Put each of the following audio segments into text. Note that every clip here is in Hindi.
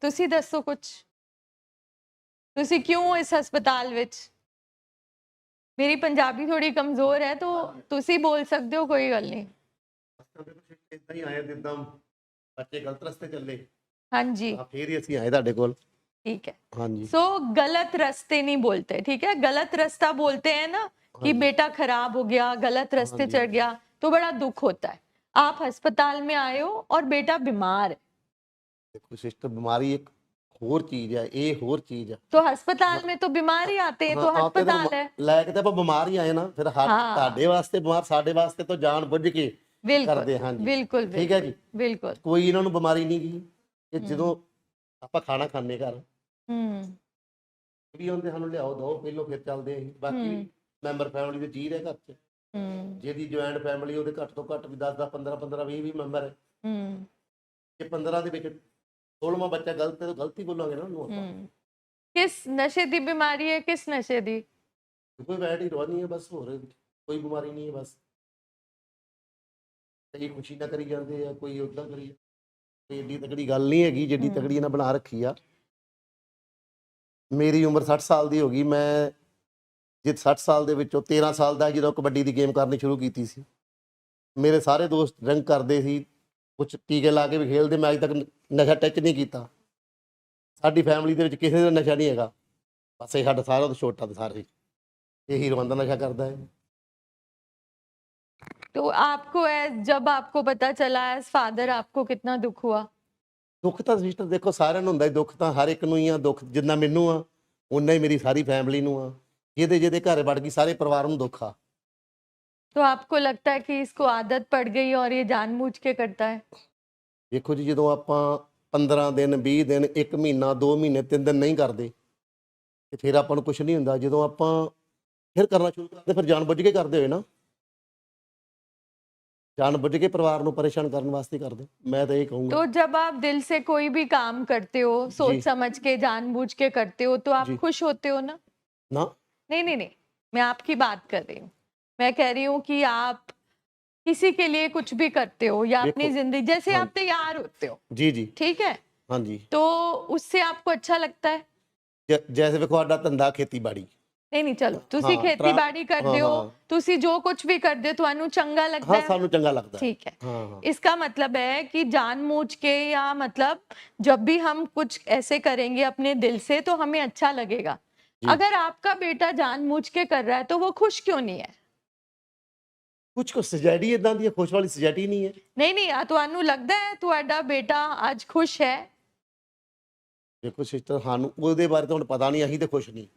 ਤੁਸੀਂ ਦੱਸੋ ਕੁਛ, ਤੁਸੀਂ ਕਿਉਂ ਇਸ ਹਸਪਤਾਲ ਵਿੱਚ? ਮੇਰੀ ਪੰਜਾਬੀ ਥੋੜੀ ਕਮਜ਼ੋਰ ਹੈ, तो ਤੁਸੀਂ ਬੋਲ ਸਕਦੇ ਹੋ, ਕੋਈ ਗੱਲ ਨਹੀਂ। ਇਦਾਂ ਹੀ ਆਏ ਜਿੱਦਾਂ ਬੱਚੇ ਗਲਤ ਰਸਤੇ ਚੱਲੇ, ਹਾਂਜੀ ਫਿਰ ਹੀ ਅਸੀਂ ਆਏ ਤੁਹਾਡੇ ਕੋਲ। ठीक है। हाँ जी। सो गलत रास्ते नहीं बोलते, ठीक है? गलत रास्ता बोलते हैं ना कि बेटा खराब हो गया, गलत रास्ते चढ़ गया, तो बड़ा दुख होता है। आप अस्पताल में आए हो और बेटा बीमार है। देखो सिस्टर, बीमारी एक होर चीज है, ये होर चीज है। तो अस्पताल में तो बीमार ही आते हैं, तो अस्पताल है। लैके तो ਆਪਾਂ ਬਿਮਾਰ ਹੀ ਆਏ ਨਾ, ਫਿਰ ਤੁਹਾਡੇ ਵਾਸਤੇ ਬਿਮਾਰ, ਸਾਡੇ ਵਾਸਤੇ ਤਾਂ ਜਾਣ ਬੁੱਝ ਕੇ ਕਰਦੇ ਹਾਂ ਜੀ। ਬਿਲਕੁਲ ਠੀਕ ਹੈ ਜੀ, ਬਿਲकुल। ਕੋਈ ਇਹਨਾਂ ਨੂੰ ਬਿਮਾਰੀ ਨਹੀਂ ਗਈ ਕਿ ਜਦੋਂ ਆਪਾਂ ਖਾਣਾ ਖਾਣੇ ਘਰ ਵੀ ਹੁੰਦੇ ਸਾਨੂੰ ਲਿਆਓ ਦੋ ਪਹਿਲੋਂ, ਫਿਰ ਚੱਲਦੇ ਆਂ। ਬਾਕੀ ਮੈਂਬਰ ਫੈਮਿਲੀ ਦੇ ਜੀ ਰਹੇ ਘਰ 'ਚ, ਜਿਹਦੀ ਜੁਆਇੰਟ ਫੈਮਿਲੀ ਉਹਦੇ ਘੱਟ ਤੋਂ ਘੱਟ ਵੀ 10 15 15 20 ਮੈਂਬਰ ਹੈ। ਇਹ 15 ਦੇ ਵਿੱਚ 16ਵਾਂ ਬੱਚਾ ਗਲਤ ਹੈ ਤਾਂ ਗਲਤੀ ਬੋਲਾਂਗੇ ਨਾ ਉਹਨੂੰ ਆਪਾਂ। किस नशे दी बीमारी है, किस नशे दी? कोई वैट ही नहीं है बस, होर कोई बीमारी नहीं है बस। कई खुशी ना करी जाते हैं, कोई उदा करी, कोई एडी तगड़ी गल नहीं हैगी जिड्डी तगड़ी इन्हें बना रखी आ। मेरी उम्र 60 साल की होगी, मैं जित 60 साल के विचों 13 साल का जो कबड्डी की गेम करनी शुरू की सी, मेरे सारे दोस्त रंग करते सी, कुछ टीके ला के भी खेलते, मैं अज तक नशा टच नहीं किया। साडी फैमिली के किसी का नशा नहीं है, बस ये साडा सारा तो छोटा तो सारे यही रोंदा नशा करता है। तो आपको जब आपको पता चला एज फादर, आपको कितना दुख हुआ? दुख तो सिस्टर देखो सारे हुंदा है, दुख तो हर एक नूं ही आ। दुख जिन्ना मैनू आ उन्ना ही मेरी सारी फैमिली नूं आ, जिहदे जिहदे घर वड़ गई सारे परिवार नूं दुख आ। तो आपको लगता है कि इसको आदत पड़ गई और ये जानबूझ के करता है? देखो जी, जो आपां 15 दिन 20 दिन 1 महीना 2 महीने 3 दिन नहीं करते तो फिर आपां नूं कुछ नहीं हुंदा। जो आपां फिर करना शुरू करते फिर जानबूझ के करते हुए ना, जानबूझ के परिवार को परेशान करने वास्ते कर दे, मैं तो ये कहूँगा। तो जब आप दिल से कोई भी काम करते हो, सोच समझ के जानबूझ के करते हो, तो आप खुश होते हो ना? ना, नहीं नहीं नहीं, मैं आपकी बात कर रही हूँ। मैं कह रही हूँ कि आप किसी के लिए कुछ भी करते हो या अपनी जिंदगी, जैसे आप तैयार होते हो, जी जी, ठीक है, हाँ जी, तो उससे आपको अच्छा लगता है? जैसे देखो साडा धंधा खेती-बाड़ी, नहीं नहीं चलो, तुसी खेती-बाड़ी करते हो, तुसी जो कुछ भी करते हो तुहानू चंगा लगता है? हाँ, सानू चंगा लगता है। ठीक है। इसका मतलब है कि जानबूझ के, या मतलब जब भी हम कुछ ऐसे करेंगे अपने दिल से तो हमें अच्छा लगेगा। अगर आपका बेटा जानबूझ के कर रहा है तो वो खुश क्यों नहीं है? कुछ सोसाइटी इदां दी खुश वाली सोसाइटी नहीं है। नहीं नहीं, तुहानू लगदा है तुहाडा बेटा आज खुश है? देखो सिस्टर, सानू ਉਹਦੇ बारे तो हुण पता नहीं, असीं तो खुश नहीं,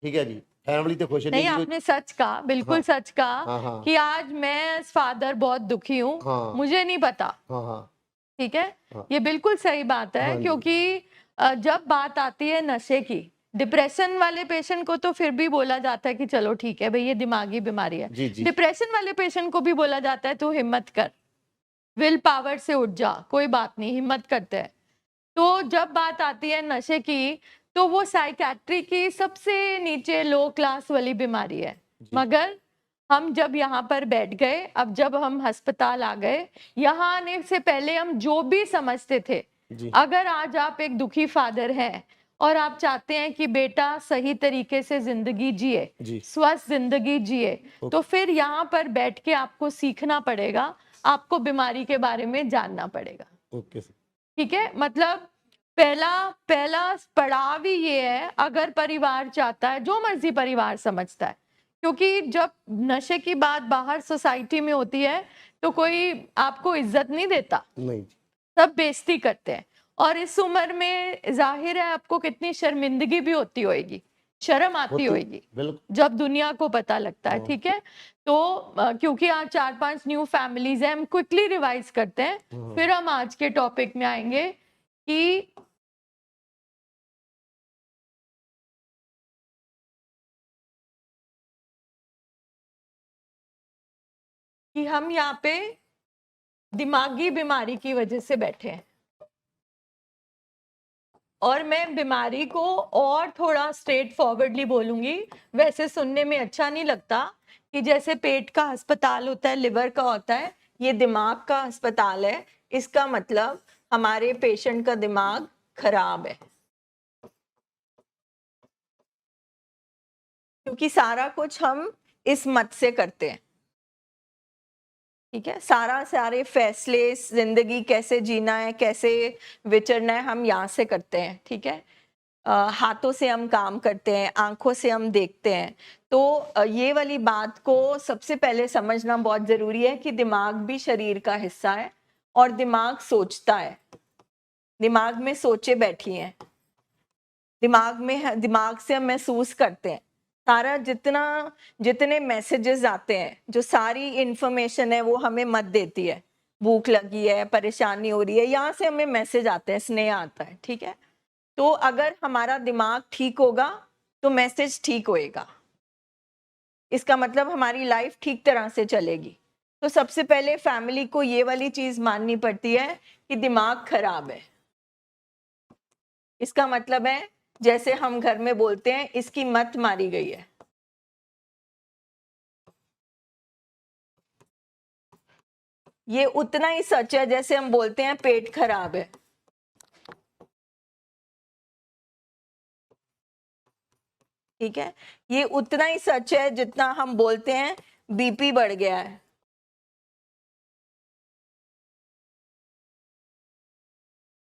ठीक है जी, फैमिली तो खुश नहीं। आपने सच कहा, बिल्कुल सच कहा कि आज मैं एज फादर बहुत दुखी हूँ, मुझे नहीं पता। ठीक है, ये बिल्कुल सही बात है, क्योंकि जब बात आती है नशे की, डिप्रेशन वाले पेशेंट को तो फिर भी बोला जाता है कि चलो ठीक है भाई, ये दिमागी बीमारी है। डिप्रेशन वाले पेशेंट को भी बोला जाता है तू हिम्मत कर, विल पावर से उठ जा, कोई बात नहीं, हिम्मत करते हैं। तो जब बात आती है नशे की, तो वो साइकेट्री की सबसे नीचे लो क्लास वाली बीमारी है। मगर हम जब यहाँ पर बैठ गए, अब जब हम अस्पताल आ गए, यहाँ आने से पहले हम जो भी समझते थे, अगर आज आप एक दुखी फादर हैं और आप चाहते हैं कि बेटा सही तरीके से जिंदगी जिए, स्वस्थ जिंदगी जिए, तो फिर यहाँ पर बैठ के आपको सीखना पड़ेगा, आपको बीमारी के बारे में जानना पड़ेगा। ठीक है, मतलब पहला पड़ाव ही ये है, अगर परिवार चाहता है, जो मर्जी परिवार समझता है, क्योंकि जब नशे की बात बाहर सोसाइटी में होती है तो कोई आपको इज्जत नहीं देता, नहीं, सब बेइज्जती करते हैं। और इस उम्र में जाहिर है आपको कितनी शर्मिंदगी भी होती होगी, शर्म आती होगी जब दुनिया को पता लगता है। ठीक है, तो क्योंकि आज 4-5 न्यू फैमिलीज हैं, हम क्विकली रिवाइज करते हैं, फिर हम आज के टॉपिक में आएंगे कि हम यहाँ पे दिमागी बीमारी की वजह से बैठे हैं। और मैं बीमारी को और थोड़ा स्ट्रेट फॉरवर्डली बोलूंगी, वैसे सुनने में अच्छा नहीं लगता कि जैसे पेट का अस्पताल होता है, लिवर का होता है, ये दिमाग का अस्पताल है। इसका मतलब हमारे पेशेंट का दिमाग खराब है, क्योंकि सारा कुछ हम इस मत से करते हैं, ठीक है। सारे फैसले, जिंदगी कैसे जीना है, कैसे विचरना है, हम यहाँ से करते हैं, ठीक है। हाथों से हम काम करते हैं, आंखों से हम देखते हैं। तो ये वाली बात को सबसे पहले समझना बहुत जरूरी है कि दिमाग भी शरीर का हिस्सा है और दिमाग सोचता है, दिमाग में सोचे बैठी हैं, दिमाग से हम महसूस करते हैं। सारा जितने मैसेजेस आते हैं, जो सारी इंफॉर्मेशन है वो हमें मत देती है। भूख लगी है, परेशानी हो रही है, यहाँ से हमें मैसेज आते हैं, स्नेह आता है, ठीक है। तो अगर हमारा दिमाग ठीक होगा तो मैसेज ठीक होएगा, इसका मतलब हमारी लाइफ ठीक तरह से चलेगी। तो सबसे पहले फैमिली को ये वाली चीज माननी पड़ती है कि दिमाग खराब है। इसका मतलब है, जैसे हम घर में बोलते हैं, इसकी मत मारी गई है। ये उतना ही सच है जैसे हम बोलते हैं पेट खराब है। ठीक है, ये उतना ही सच है जितना हम बोलते हैं बीपी बढ़ गया है।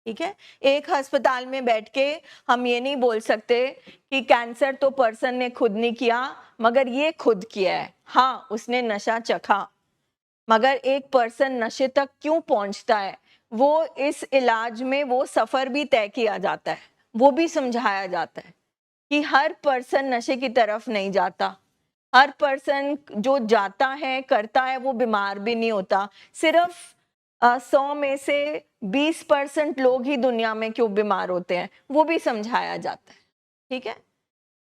ठीक है, एक अस्पताल में बैठ के हम ये नहीं बोल सकते कि कैंसर तो पर्सन ने खुद नहीं किया, मगर ये खुद किया है। हाँ, उसने नशा चखा, मगर एक पर्सन नशे तक क्यों पहुंचता है, वो इस इलाज में वो सफर भी तय किया जाता है, वो भी समझाया जाता है कि हर पर्सन नशे की तरफ नहीं जाता। हर पर्सन जो जाता है, करता है, वो बीमार भी नहीं होता। सिर्फ 100 में से 20% लोग ही दुनिया में क्यों बीमार होते हैं, वो भी समझाया जाता है। ठीक है,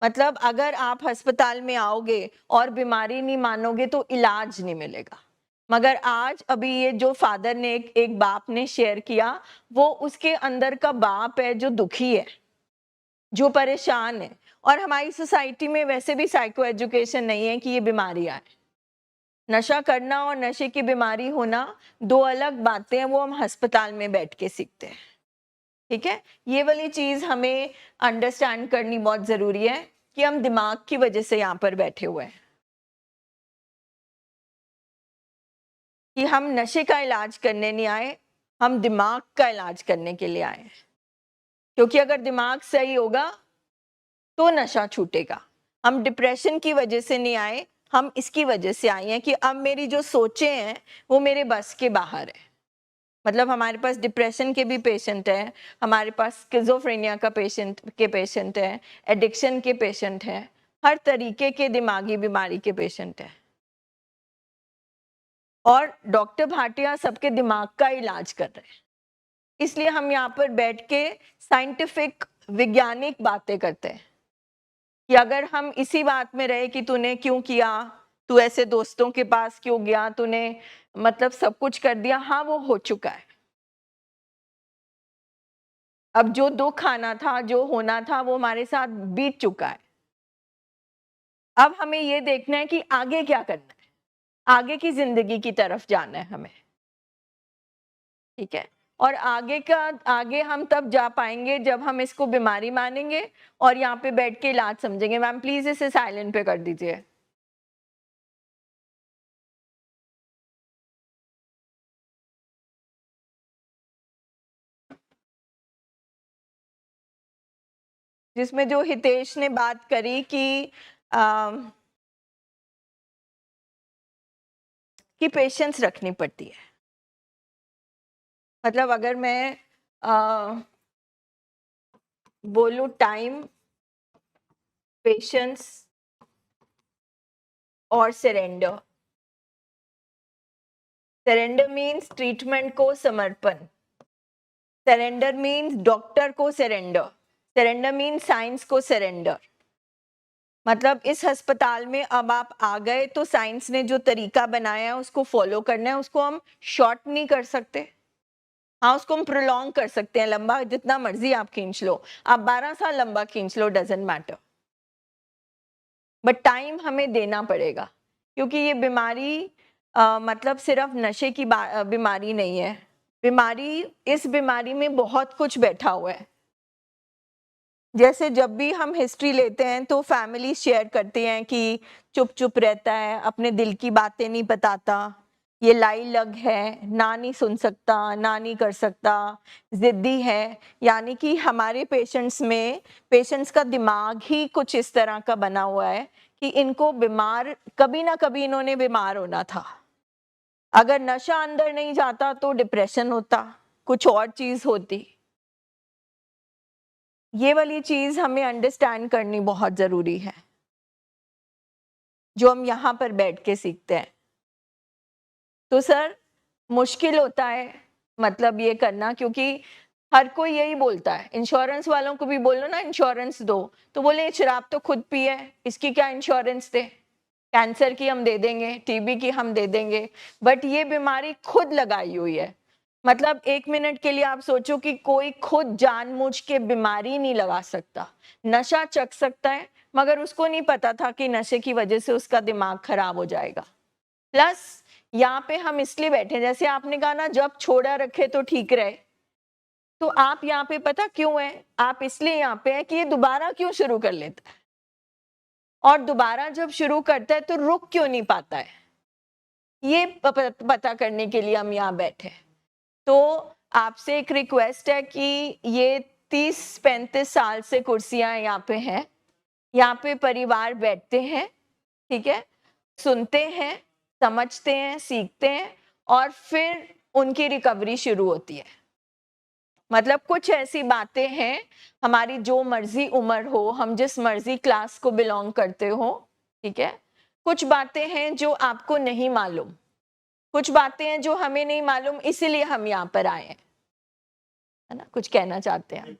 मतलब अगर आप अस्पताल में आओगे और बीमारी नहीं मानोगे तो इलाज नहीं मिलेगा। मगर आज अभी ये जो फादर ने एक बाप ने शेयर किया, वो उसके अंदर का बाप है जो दुखी है, जो परेशान है। और हमारी सोसाइटी में वैसे भी साइको एजुकेशन नहीं है कि ये बीमारियां है। नशा करना और नशे की बीमारी होना दो अलग बातें हैं, वो हम अस्पताल में बैठ के सीखते हैं। ठीक है, ये वाली चीज हमें अंडरस्टैंड करनी बहुत जरूरी है कि हम दिमाग की वजह से यहाँ पर बैठे हुए हैं, कि हम नशे का इलाज करने नहीं आए, हम दिमाग का इलाज करने के लिए आए हैं। क्योंकि अगर दिमाग सही होगा तो नशा छूटेगा। हम डिप्रेशन की वजह से नहीं आए, हम इसकी वजह से आए हैं कि अब मेरी जो सोचें हैं वो मेरे बस के बाहर है। मतलब हमारे पास डिप्रेशन के भी पेशेंट हैं, हमारे पास स्किज़ोफ्रेनिया का पेशेंट है, एडिक्शन के पेशेंट हैं, हर तरीके के दिमागी बीमारी के पेशेंट हैं। और डॉक्टर भाटिया सबके दिमाग का इलाज कर रहे हैं। इसलिए हम यहाँ पर बैठ के साइंटिफिक, वैज्ञानिक बातें करते हैं कि अगर हम इसी बात में रहे कि तूने क्यों किया, तू ऐसे दोस्तों के पास क्यों गया, तूने मतलब सब कुछ कर दिया, हाँ वो हो चुका है। अब जो दुख आना था, जो होना था, वो हमारे साथ बीत चुका है। अब हमें ये देखना है कि आगे क्या करना है, आगे की जिंदगी की तरफ जाना है हमें। ठीक है, और आगे हम तब जा पाएंगे जब हम इसको बीमारी मानेंगे और यहाँ पे बैठ के इलाज समझेंगे। मैम प्लीज इसे साइलेंट पे कर दीजिए। जिसमें जो हितेश ने बात करी कि पेशेंस रखनी पड़ती है। मतलब अगर मैं बोलूं टाइम, पेशेंस और सरेंडर। सरेंडर मीन्स ट्रीटमेंट को समर्पण, सरेंडर मीन्स डॉक्टर को सरेंडर, सरेंडर मीन्स साइंस को सरेंडर। मतलब इस अस्पताल में अब आप आ गए तो साइंस ने जो तरीका बनाया है उसको फॉलो करना है। उसको हम शॉर्ट नहीं कर सकते, हाँ उसको हम प्रोलॉन्ग कर सकते हैं, लंबा जितना मर्जी आप खींच लो, आप 12 साल लंबा खींच लो, डजेंट मैटर, बट टाइम हमें देना पड़ेगा। क्योंकि ये बीमारी मतलब सिर्फ नशे की बीमारी नहीं है, इस बीमारी में बहुत कुछ बैठा हुआ है। जैसे जब भी हम हिस्ट्री लेते हैं तो फैमिली शेयर करती हैं कि चुप चुप रहता है, अपने दिल की बातें नहीं बताता, ये लाई लग है, ना नहीं सुन सकता, ना नहीं कर सकता, जिद्दी है। यानी कि हमारे पेशेंट्स का दिमाग ही कुछ इस तरह का बना हुआ है कि इनको बीमार, कभी ना कभी इन्होंने बीमार होना था। अगर नशा अंदर नहीं जाता तो डिप्रेशन होता, कुछ और चीज होती। ये वाली चीज हमें अंडरस्टैंड करनी बहुत जरूरी है, जो हम यहाँ पर बैठ के सीखते हैं। तो सर मुश्किल होता है मतलब ये करना, क्योंकि हर कोई यही बोलता है। इंश्योरेंस वालों को भी बोलो ना इंश्योरेंस दो, तो बोले ये शराब तो खुद पी है, इसकी क्या इंश्योरेंस दे, कैंसर की हम दे देंगे, टीबी की हम दे देंगे, बट ये बीमारी खुद लगाई हुई है। मतलब 1 मिनट के लिए आप सोचो कि कोई खुद जानबूझ के बीमारी नहीं लगा सकता। नशा चख सकता है मगर उसको नहीं पता था कि नशे की वजह से उसका दिमाग खराब हो जाएगा। प्लस यहाँ पे हम इसलिए बैठे, जैसे आपने कहा ना जब छोड़ा रखे तो ठीक रहे, तो आप यहाँ पे पता क्यों है? आप इसलिए यहाँ पे है कि ये दोबारा क्यों शुरू कर लेता है, और दोबारा जब शुरू करता है तो रुक क्यों नहीं पाता है, ये पता करने के लिए हम यहाँ बैठे हैं। तो आपसे एक रिक्वेस्ट है कि ये 30-35 साल से कुर्सियां यहाँ पे हैं, यहाँ पे परिवार बैठते हैं, ठीक है, सुनते हैं, समझते हैं, सीखते हैं, और फिर उनकी रिकवरी शुरू होती है। मतलब कुछ ऐसी बातें हैं, हमारी जो मर्जी उम्र हो, हम जिस मर्जी क्लास को बिलोंग करते हो, ठीक है, कुछ बातें हैं जो आपको नहीं मालूम, कुछ बातें हैं जो हमें नहीं मालूम, इसीलिए हम यहाँ पर आए हैं, है ना। कुछ कहना चाहते हैं?